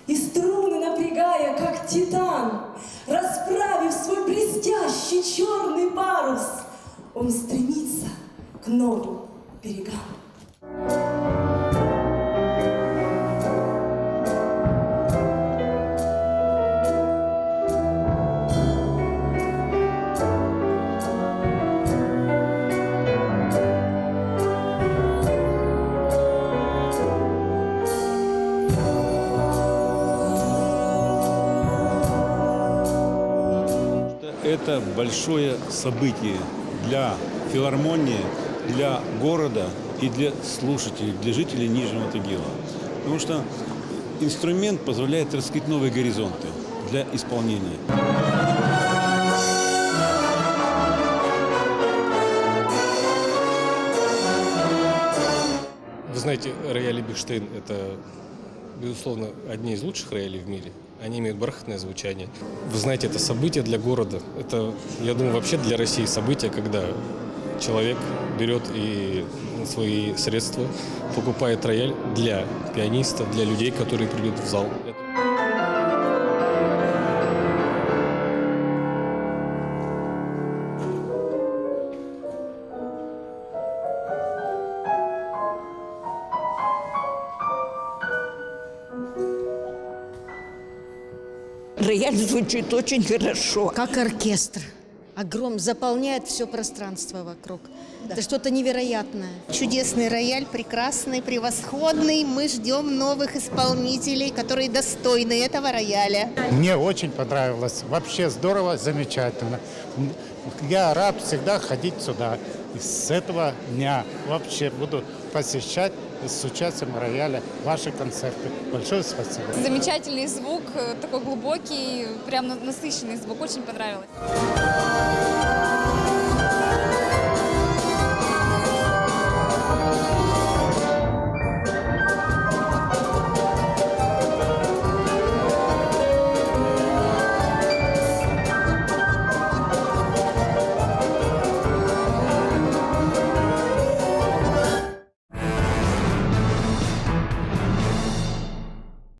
И струны напрягая, как титан, расправив свой блестящий черный парус, он стремится к новым берегам. Это большое событие для филармонии, для города и для слушателей, для жителей Нижнего Тагила. Потому что инструмент позволяет раскрыть новые горизонты для исполнения. Вы знаете, рояли Бехштейн – это, безусловно, одни из лучших роялей в мире. Они имеют бархатное звучание. Вы знаете, это событие для города. Это, я думаю, вообще для России событие, когда человек берет и свои средства покупает рояль для пианиста, для людей, которые придут в зал. Рояль звучит очень хорошо. Как оркестр. Заполняет все пространство вокруг. Да. Это что-то невероятное. Чудесный рояль, прекрасный, превосходный. Мы ждем новых исполнителей, которые достойны этого рояля. Мне очень понравилось. Вообще здорово, замечательно. Я рад всегда ходить сюда. И с этого дня вообще буду посещать с участием рояля ваши концерты. Большое спасибо. Замечательный звук, такой глубокий, прям насыщенный звук. Очень понравилось.